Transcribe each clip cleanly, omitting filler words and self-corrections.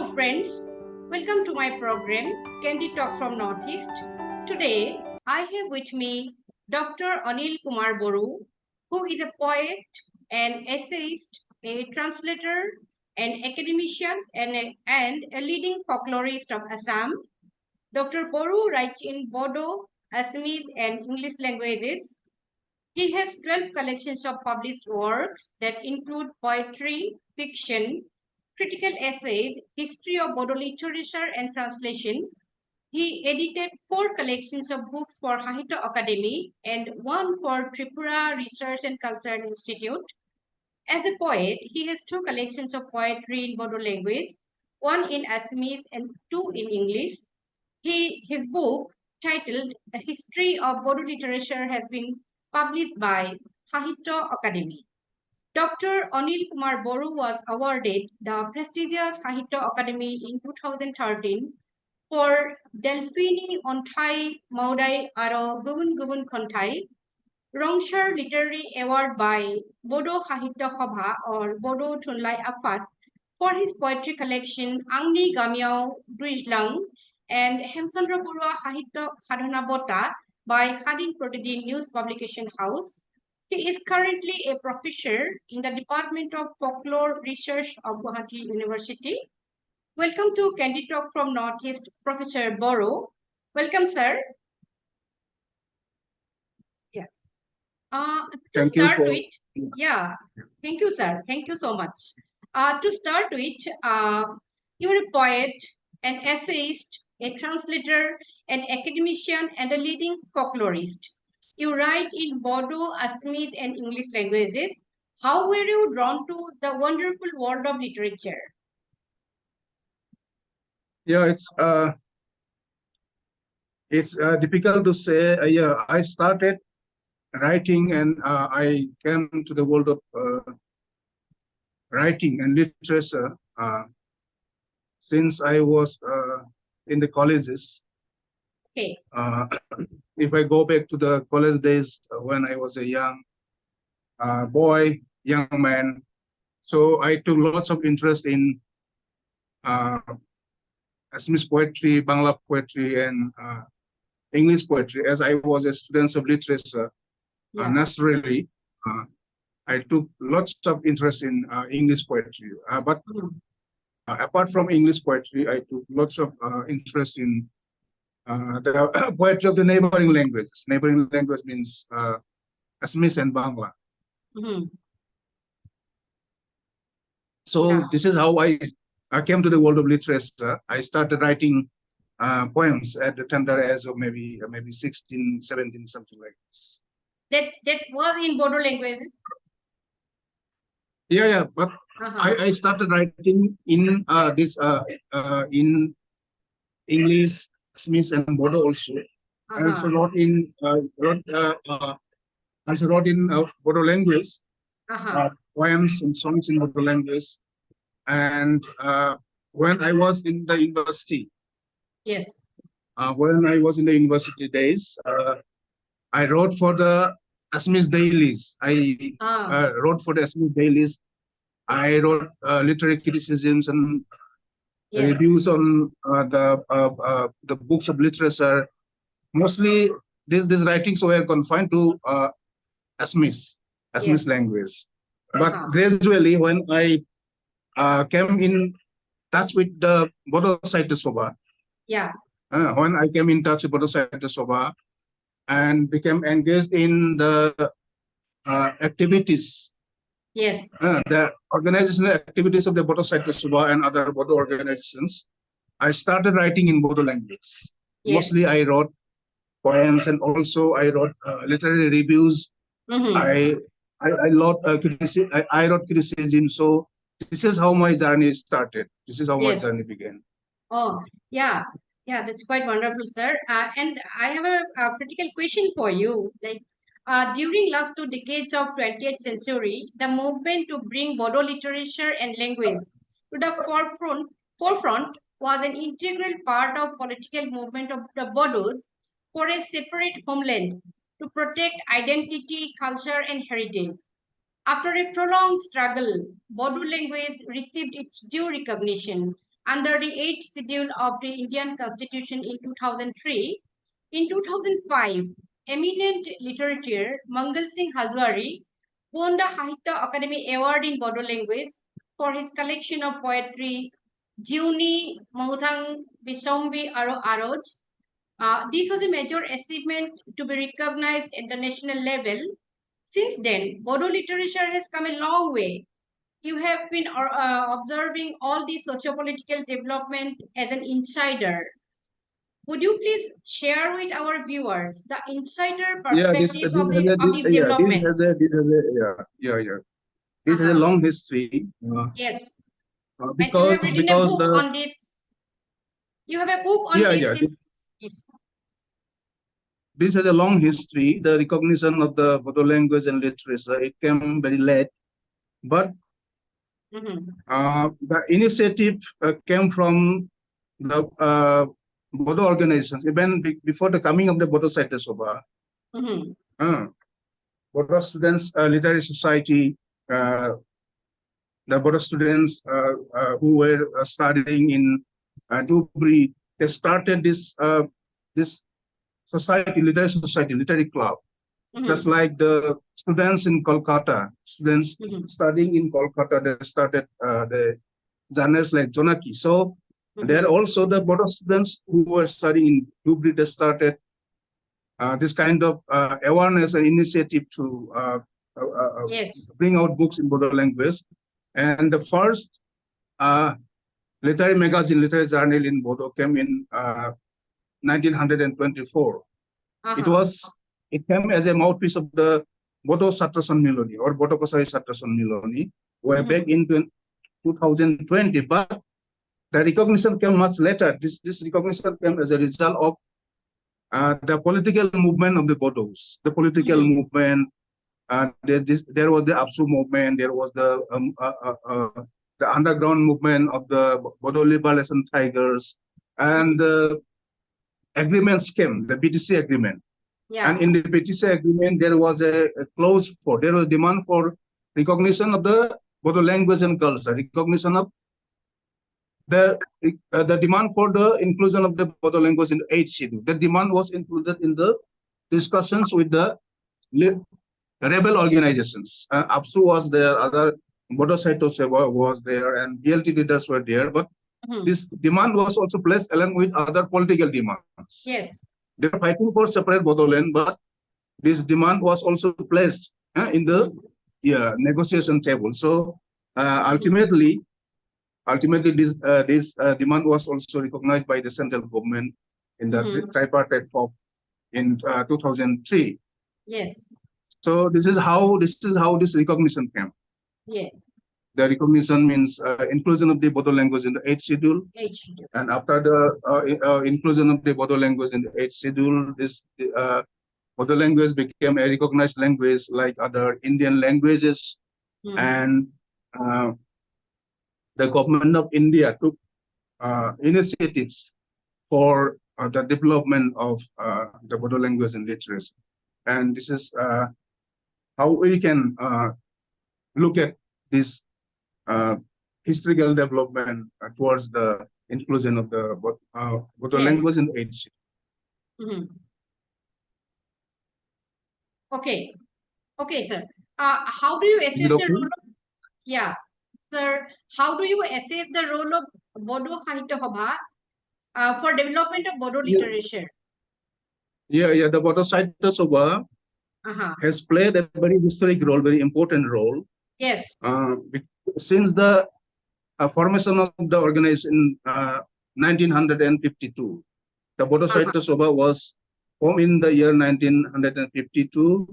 Hello friends, welcome to my program Candid Talk from Northeast. Today I have with me Dr Anil Kumar Boro, who is a poet, an essayist, a translator, an academician, and a leading folklorist of Assam. Dr. Boro writes in Bodo, Assamese, and English languages. He has 12 collections of published works that include poetry, fiction, critical essays, history of Bodo literature and translation. He edited 4 collections of books for Sahitya Academy and 1 for Tripura Research and Cultural Institute. As a poet, he has 2 collections of poetry in Bodo language, 1 in Assamese and 2 in English. His book, titled A History of Bodo Literature, has been published by Sahitya Academy. Dr. Anil Kumar Boro was awarded the prestigious Sahitya Academy in 2013 for Delphini Onthai Maudai Aro Gubun Gubun Konthai, Rongshar Literary Award by Bodo Sahitya Sabha or Bodo Thunlai Apat for his poetry collection Angni Gamiao Drijlang and Hemchandra Barua Sahitya Sadhana Bota by Khadin Protidin News Publication House. He is currently a professor in the Department of Folklore Research of Guwahati University. Welcome to Candid Talk from Northeast, Professor Boro. Welcome, sir. Yes. Thank you start with, yeah, thank you, sir. Thank you so much. To start with, you're a poet, an essayist, a translator, an academician, and a leading folklorist. You write in Bodo, Assamese, and English languages. How were you drawn to the wonderful world of literature? Yeah, it's difficult to say. Yeah, I started writing and I came to the world of writing and literature since I was in the colleges. Okay. If I go back to the college days when I was a young boy, young man, so I took lots of interest in Assamese poetry, Bangla poetry, and English poetry. As I was a student of literature, naturally, I took lots of interest in English poetry. But apart from English poetry, I took lots of interest in the poetry of the neighboring languages. Neighboring language means Assamese and Bangla. So this is how I came to the world of literature. I started writing poems at the tender age of maybe 16, 17, something like this. That was in Bodo languages? Yeah, but I started writing in in English, Smith, and Bodo also. I also wrote in Bodo language, poems and songs in Bodo language. And when I was in the university, when I was in the university days, I wrote for the Assamese dailies. I wrote for the Assamese dailies. I wrote literary criticisms and reviews on the books of literature. Mostly, these writings were confined to Assamese language. But gradually, when I came in touch with the Bodo Sahitya Sabha, when I came in touch with Bodo Sahitya Sabha and became engaged in the activities, the organizational activities of the Bodo Sahitya Sabha and other Bodo organizations, I started writing in Bodo language. Mostly I wrote poems and also I wrote literary reviews. I wrote criticism. So this is how my journey started. This is how my journey began. Oh, yeah, that's quite wonderful, sir. And I have a critical question for you. Like, during last 2 decades of 20th century, the movement to bring Bodo literature and language to the forefront was an integral part of political movement of the Bodos for a separate homeland to protect identity, culture, and heritage. After a prolonged struggle, Bodo language received its due recognition under the 8th schedule of the Indian Constitution in 2003. In 2005, eminent litterateur Mangal Singh Halwari won the Sahitya Academy Award in Bodo language for his collection of poetry Jiuni Mauthang Bisombi Aro Aroj. This was a major achievement to be recognized at the national level. Since then, Bodo literature has come a long way. You have been observing all the socio-political development as an insider. Would you please share with our viewers the insider perspective of this development? This has a long history. Yes. Because and you have written a book on this. You have a book on this. This has a long history. The recognition of the Bodo language and literature, it came very late. But the initiative came from the Bodo organizations, even before the coming of the Bodo Sahitya Sabha. Bodo Students Literary Society, the Bodo students who were studying in Dhubri, they started this society, literary club. Just like the students in Kolkata, students studying in Kolkata, they started the genres like Jonaki. So there are also the Bodo students who were studying in Dhubri, they started this kind of awareness and initiative to bring out books in Bodo language. And the first literary magazine, literary journal in Bodo came in 1924. It came as a mouthpiece of the Bodo Chhatra Sammiloni or Bodo Kosari Chhatra Sammiloni way back in 2020. But the recognition came much later. This recognition came as a result of the political movement of the Bodos. The political movement. There was the Apsu movement. There was the underground movement of the Bodo Liberation Tigers, and the agreements came, the BTC agreement. And in the BTC agreement, there was a clause for, there was a demand for recognition of the Bodo language and culture, recognition of the demand for the inclusion of the Bodo language in the 8th schedule. The demand was included in the discussions with the rebel organizations. APSU was there, other Bodo Sahitya Sabha was there, and BLT leaders were there. But this demand was also placed along with other political demands. Yes. They were fighting for separate Bodo land, but this demand was also placed in the negotiation table. So ultimately, this demand was also recognized by the central government in the tripartite form in 2003. Yes. So this is how this recognition came. Yeah. The recognition means inclusion of the Bodo language in the 8th schedule. And after the inclusion of the Bodo language in the 8th schedule, this Bodo language became a recognized language like other Indian languages. And the government of India took initiatives for the development of the Bodo language and literature. And this is how we can look at this historical development towards the inclusion of the Bodo language in the 8th schedule. Okay, sir. How do you assess the role of, sir, how do you assess the role of Bodo Sahitya Sabha for development of Bodo literature? The Bodo Sahitya Sabha has played a very historic role, very important role. Yes. Since the formation of the organization in 1952, the Bodo Sahitya Sabha was formed in the year 1952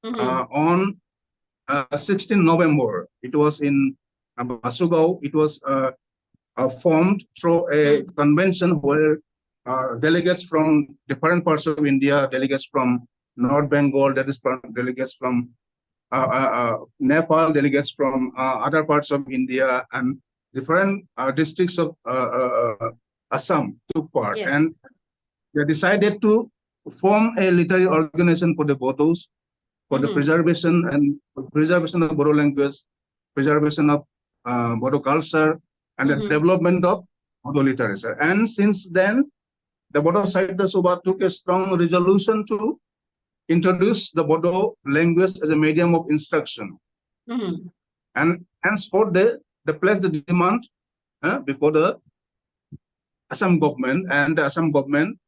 on 16 November. It was in Basugao. It was formed through a convention where delegates from different parts of India, delegates from North Bengal, delegates from Nepal, delegates from other parts of India, and different districts of Assam took part. And they decided to form a literary organization for the Bodos, for the preservation of Bodo language, preservation of Bodo culture, and the development of Bodo literature. And since then, the Bodo Sahitya Sabha took a strong resolution to introduce the Bodo language as a medium of instruction. And henceforth, they placed the demand before the Assam government, and the Assam government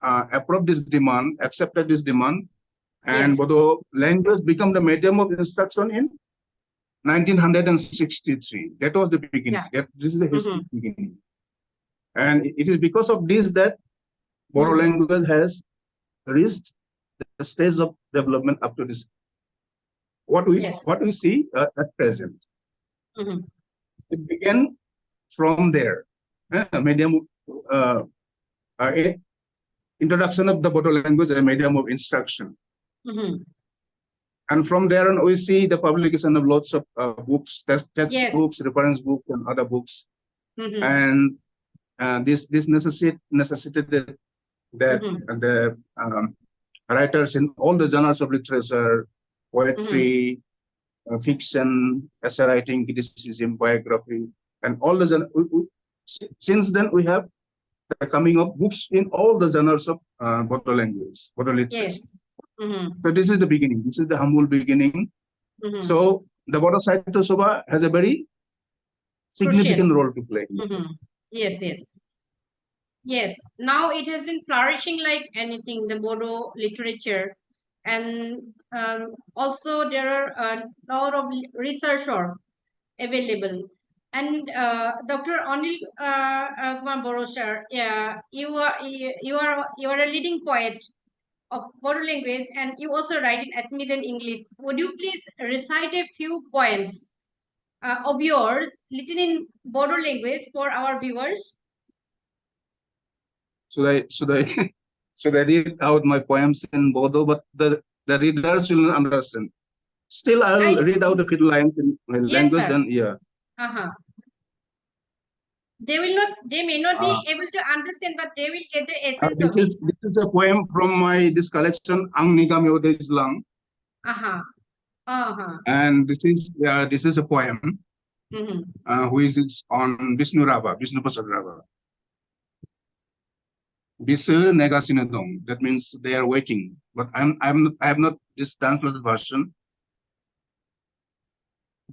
approved this demand, accepted this demand, and Bodo language became the medium of instruction in 1963. That was the beginning. This is the history beginning. And it is because of this that Bodo language has reached the stage of development up to this. What we see at present. It began from there. Medium introduction of the Bodo language as a medium of instruction. And from there on, we see the publication of lots of books, textbooks, reference books, and other books. And this necessitated that the writers in all the genres of literature, poetry, fiction, essay writing, criticism, biography, and all the genres. Since then, we have the coming of books in all the genres of Bodo language, Bodo literature. So this is the beginning. This is the humble beginning. So the Bodo Sahitya Sabha has a very significant role to play. Yes. Now it has been flourishing like anything, the Bodo literature. And also there are a lot of researchers available. And Dr. Anil Kumar Boro, sir, you are a leading poet of Bodo language, and you also write in Assamese and English. Would you please recite a few poems of yours written in Bodo language for our viewers? Should I read out my poems in Bodo, but the readers will not understand. Still, I'll read out a few lines in my language. Then they may not be able to understand, but they will get the essence of it. This is a poem from this collection, Ang Nigam Yodesh Lang. And this is a poem which is on Vishnu Prasad Rava. Bisir Negasinadong. That means they are waiting. But I have not this translated version.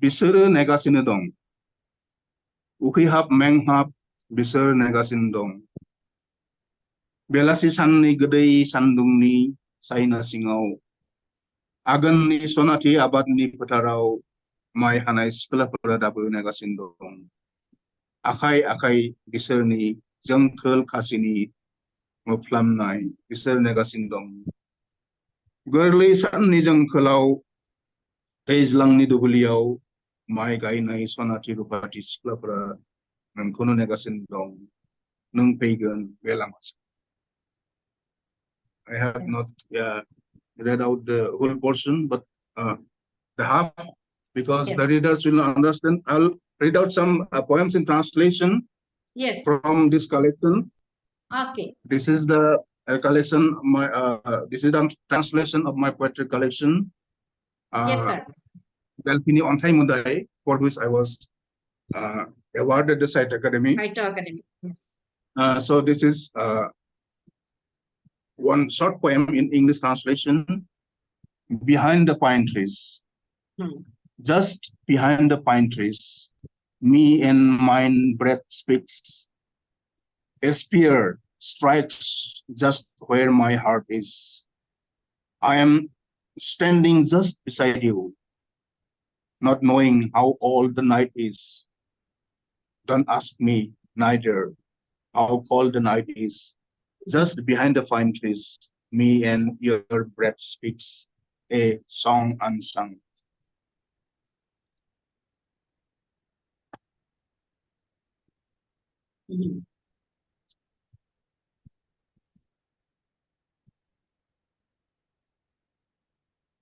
Bisir Negasinadong. Ukihap menghap bisir Negasinadong. Belasi sanni gedei sandung ni saina singau. Agan ni sonati abad ni petarau. Mai hanai sekolah peradabu Negasindong. Akai bisir ni jengkel kasini. Muflamnai bisir Negasindong. Gerli sanni jengkelau. Teizlang ni dubuliau. Mai gainai sonati rupati sekolah peradabu. Nangkono Negasindong. Nung pagan belamas. I have not read out the whole portion, but the half, because the readers will not understand. I'll read out some poems in translation from this collection. Okay. This is the collection. This is the translation of my poetry collection. Yes, sir. Delphini Onthai Mudai, for which I was awarded the Sahitya Academy. Sahitya Academy. Yes. So this is one short poem in English translation. Behind the pine trees, just behind the pine trees, me and mine breath speaks. A spear strikes just where my heart is. I am standing just beside you, not knowing how old the night is. Don't ask me neither how cold the night is. Just behind the pine trees, me and your breath speaks. A song unsung.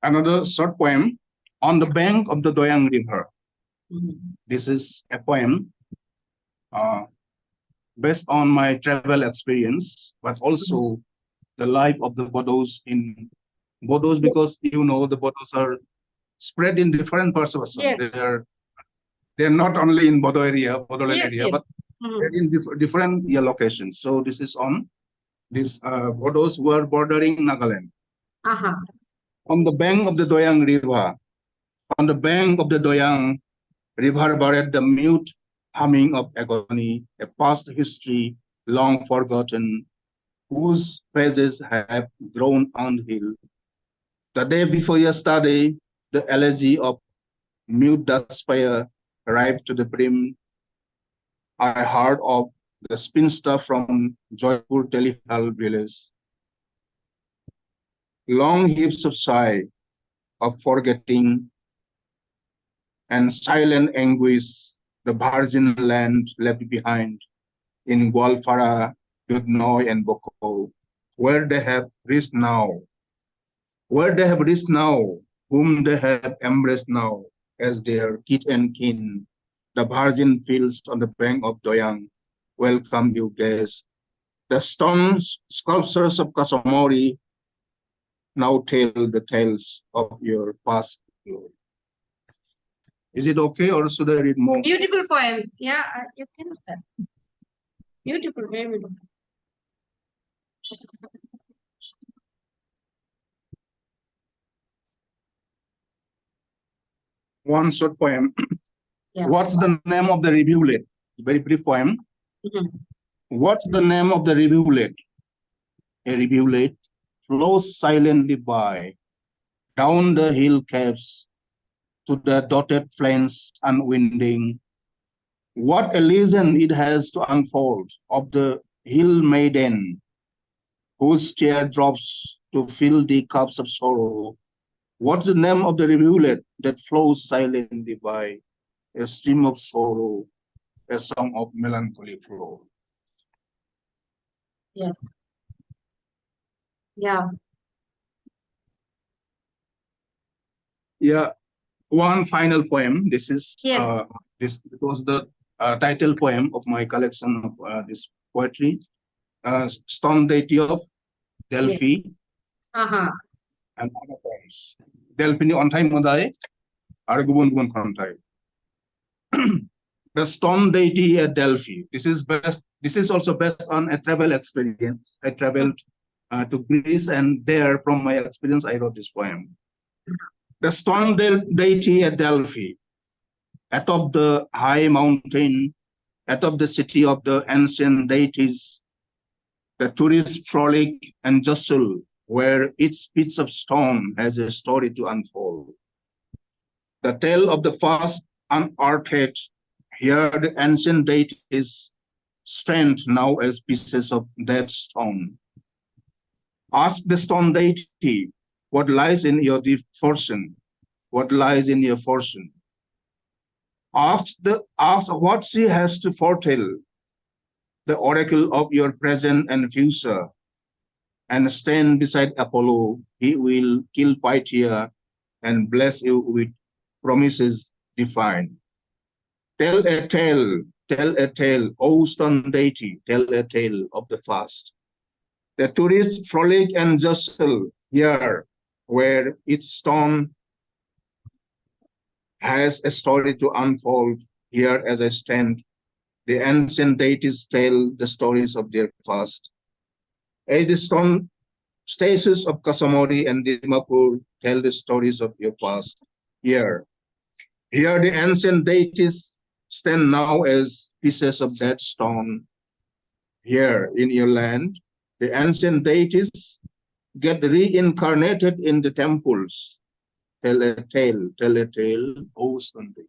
Another short poem, On the Bank of the Doyang River. This is a poem based on my travel experience, but also the life of the Bodos in Bodos, because you know the Bodos are spread in different parts of Assam. Yes. They're not only in Bodo area, Bodoland area, but in different locations. So this is on this Bodos were bordering Nagaland. On the bank of the Doyang River, on the bank of the Doyang River buried the mute humming of agony, a past history long forgotten, whose phases have grown unhealed. The day before yesterday, the elegy of mute despair arrived to the brim. I heard of the spinster from Joypur Telihal village. Long heaps of sigh, of forgetting, and silent anguish the virgin land left behind in Gwalfara, Dudnoy, and Boko, where they have reached now, whom they have embraced now as their kith and kin. The virgin fields on the bank of Doyang welcome you guests. The stone sculptures of Kasomori now tell the tales of your past glory. Is it okay, or should I read more? Beautiful poem. Yeah, you can say. Beautiful, very beautiful. One short poem. Yeah. What's the name of the rivulet? Very brief poem. What's the name of the rivulet? A rivulet flows silently by, down the hill caves, to the dotted plains unwinding. What a legend it has to unfold of the hill maiden, whose tear drops to fill the cups of sorrow. What's the name of the rivulet that flows silently by, a stream of sorrow, a song of melancholy flow? Yes. Yeah. Yeah. One final poem. This is this was the title poem of my collection of this poetry. Stone Deity of Delphi. And other poems. Delphi ni on time modai, ar gubun kontai. The stone deity at Delphi. This is also based on a travel experience. I traveled to Greece, and there, from my experience, I wrote this poem. The stone deity at Delphi, atop the high mountain, atop the city of the ancient deities, the tourists frolic and jostle, where each piece of stone has a story to unfold. The tale of the first unearthed, here the ancient deities stand now as pieces of that stone. Ask the stone deity, what lies in your deep fortune? What lies in your fortune? Ask what she has to foretell, the oracle of your present and future, and stand beside Apollo. He will kill Pythia and bless you with promises divine. Tell a tale, O stone deity, tell a tale of the past. The tourists frolic and jostle here, where each stone has a story to unfold. Here as I stand, the ancient deities tell the stories of their past. As the stone statues of Kasomori and Dimapur tell the stories of your past. Here the ancient deities stand now as pieces of that stone. Here in your land, the ancient deities get reincarnated in the temples. Tell a tale, O stone deity.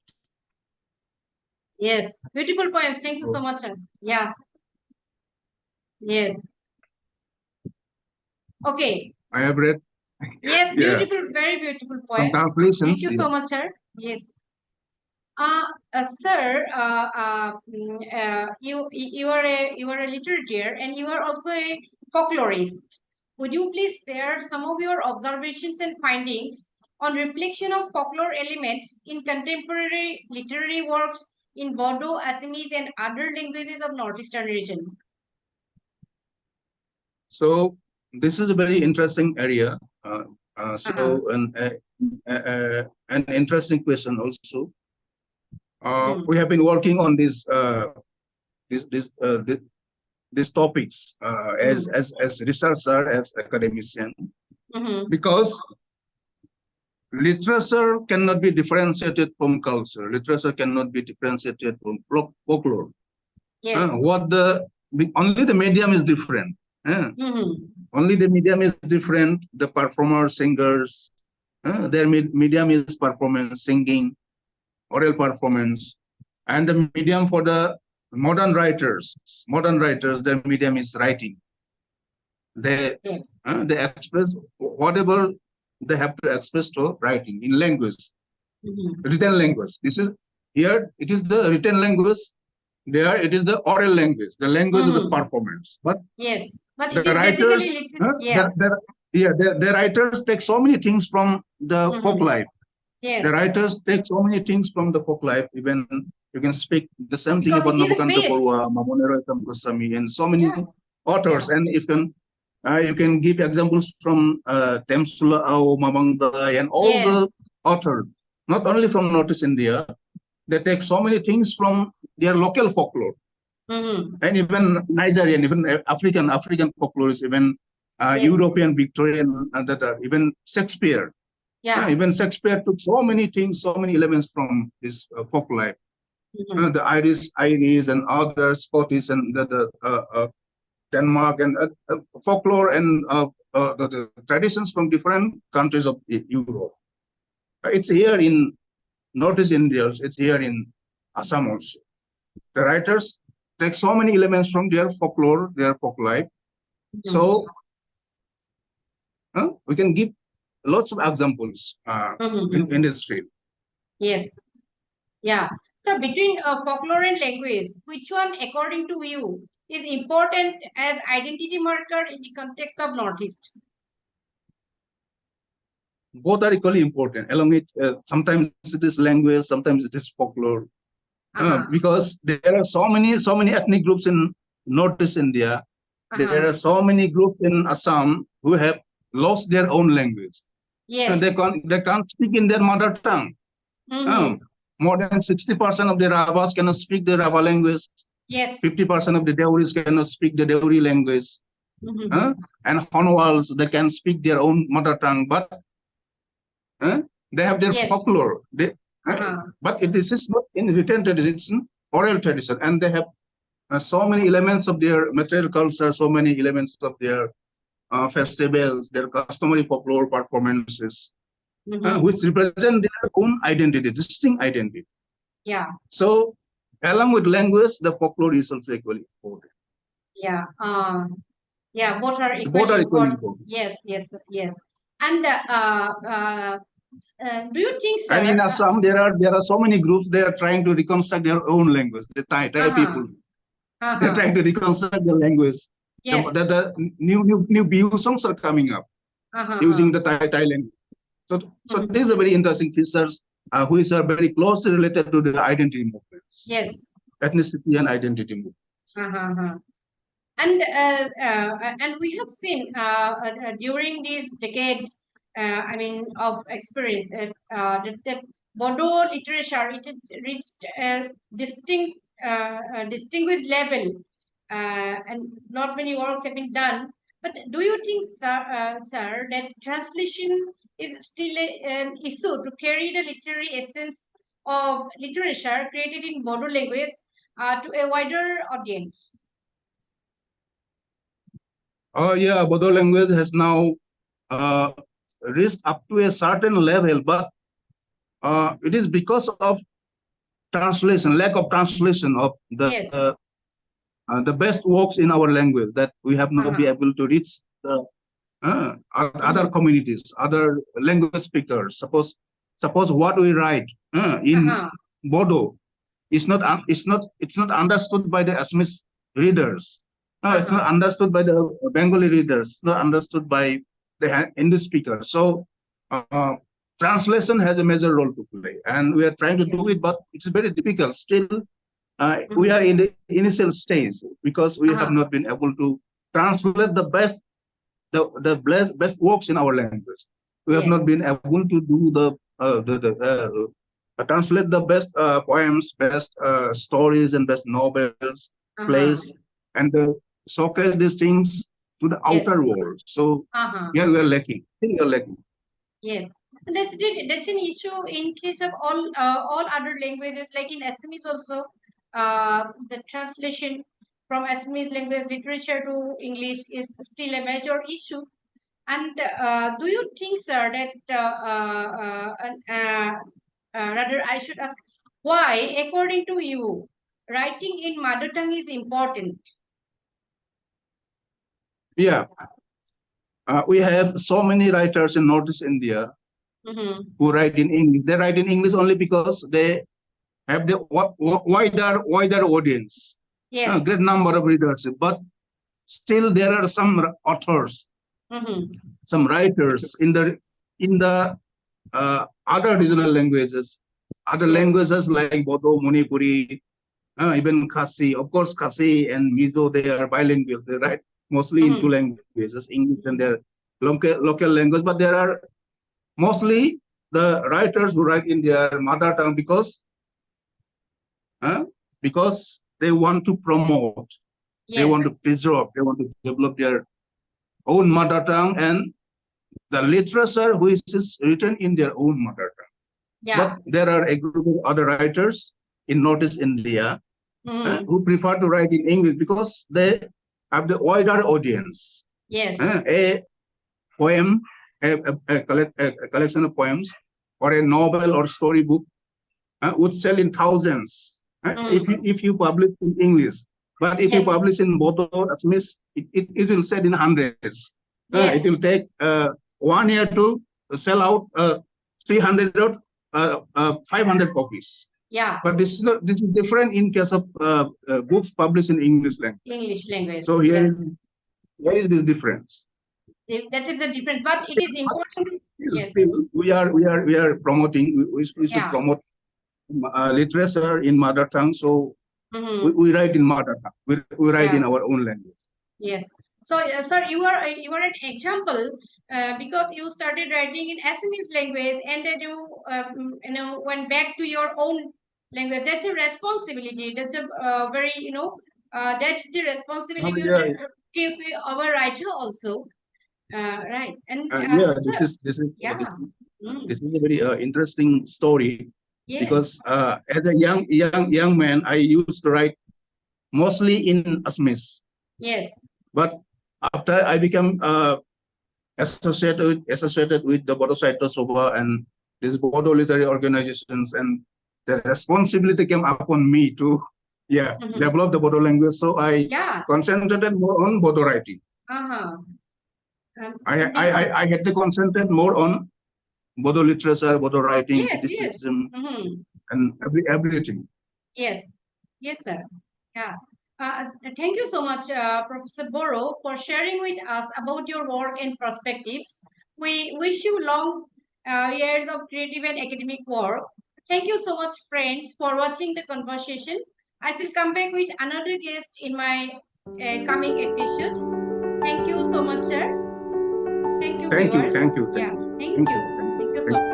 Yes, beautiful poems. Thank you so much, sir. Yeah. Yes. Okay. I have read. Yes, beautiful, very beautiful poem. Thank you so much, sir. Yes. Sir, you are a litterateur, and you are also a folklorist. Would you please share some of your observations and findings on reflection of folklore elements in contemporary literary works in Bodo, Assamese, and other languages of Northeastern region? So this is a very interesting area. An interesting question also. We have been working on this these topics as researcher, as academician, because literature cannot be differentiated from culture. Literature cannot be differentiated from folklore. Yes. Only the medium is different. Only the medium is different. The performers, singers, their medium is performance, singing, oral performance, and the medium for the modern writers, their medium is writing. They express whatever they have to express to writing in language, written language. Here it is the written language. There it is the oral language, the language of the performance. But but the writers, the writers take so many things from the folk life. The writers take so many things from the folk life. Even you can speak the same thing about Nabokanta Porua, Mamonero Goswami, and so many authors. And you can give examples from Temsula Au, Mamangda, and all the authors, not only from Northeast India. They take so many things from their local folklore, and even Nigerian, even African folklorists, even European, Victorian, and even Shakespeare. Even Shakespeare took so many things, so many elements from his folk life. The Irish and other Scottish and the Denmark and folklore and the traditions from different countries of Europe. It's here in Northeast India, it's here in Assam also. The writers take so many elements from their folklore, their folk life. So we can give lots of examples in this field. Yes. Yeah. So between folklore and language, which one, according to you, is important as identity marker in the context of Northeast? Both are equally important. Along with sometimes it is language, sometimes it is folklore, because there are so many ethnic groups in Northeast India. There are so many groups in Assam who have lost their own language. Yes. They can't speak in their mother tongue. More than 60% of the Ravas cannot speak the Rava language. Yes. 50% of the Deoris cannot speak the Deori language. And Honwals, they can speak their own mother tongue, but they have their folklore. But this is not in written tradition, it's in oral tradition, and they have so many elements of their material culture, so many elements of their festivals, their customary folklore performances, which represent their own identity, distinct identity. Yeah. So, along with language, the folklore is also equally important. Yeah. Both are equally important. Yes. And do you think, sir? And in Assam, there are so many groups. They are trying to reconstruct their own language. The Thai people, they're trying to reconstruct their language. Yes. The new Bihu songs are coming up using the Thai language. So this is a very interesting features which are very closely related to the identity movements. Yes. Ethnicity and identity movements. And we have seen during these decades, of experience, that Bodo literature, it has reached a distinguished level, and not many works have been done. But do you think, sir, that translation is still an issue to carry the literary essence of literature created in Bodo language to a wider audience? Oh yeah, Bodo language has now reached up to a certain level, but it is because of translation, lack of translation of the best works in our language that we have not been able to reach the other communities, other language speakers. Suppose what we write in Bodo is not understood by the Assamese readers. No, it's not understood by the Bengali readers. Not understood by the Hindi speakers. So translation has a major role to play, and we are trying to do it, but it's very difficult. Still, we are in the initial stage because we have not been able to translate the best works in our language. We have not been able to do translate the best poems, best stories, and best novels, place, and showcase these things to the outer world. So yeah, we are lacking. We are lacking. Yes, that's an issue in case of all other languages, like in Assamese also. The translation from Assamese language literature to English is still a major issue. And do you think, sir, that rather I should ask, why, according to you, writing in mother tongue is important? Yeah, we have so many writers in Northeast India who write in English. They write in English only because they have the wider audience. Yes. A great number of readers. But still, there are some authors, some writers in the other regional languages, other languages like Bodo, Manipuri, even Khasi. Of course, Khasi and Mizo, they are bilingual. They write mostly in two languages, English and their local language. But there are mostly the writers who write in their mother tongue because they want to promote, they want to preserve, they want to develop their own mother tongue and the literature which is written in their own mother tongue. But there are a group of other writers in Northeast India who prefer to write in English because they have the wider audience. Yes. A poem, a collection of poems, or a novel or storybook would sell in thousands if you publish in English. But if you publish in Bodo, that means it will sell in hundreds. It will take 1 year to sell out 300 or 500 copies. Yeah. But this is different in case of books published in English language. English language. So here is this difference. That is a difference, but it is important. Still, we are promoting. We should promote literature in mother tongue. So we write in mother tongue. We write in our own language. Yes. So, sir, you are an example because you started writing in Assamese language, and then you went back to your own language. That's a responsibility. That's a very that's the responsibility you take our writer also. Right. And this is a very interesting story because as a young man, I used to write mostly in Assamese. Yes. But after I became associated with the Bodo Sahitya Sabha and these Bodo literary organizations, and the responsibility came upon me to develop the Bodo language. So I concentrated more on Bodo writing. I had to concentrate more on Bodo literature, Bodo writing, criticism, and everything. Yes, sir. Yeah. Thank you so much, Professor Boro, for sharing with us about your work and perspectives. We wish you long years of creative and academic work. Thank you so much, friends, for watching the conversation. I will come back with another guest in my coming episodes. Thank you so much, sir. Thank you, viewers. Thank you. Yeah, thank you so much.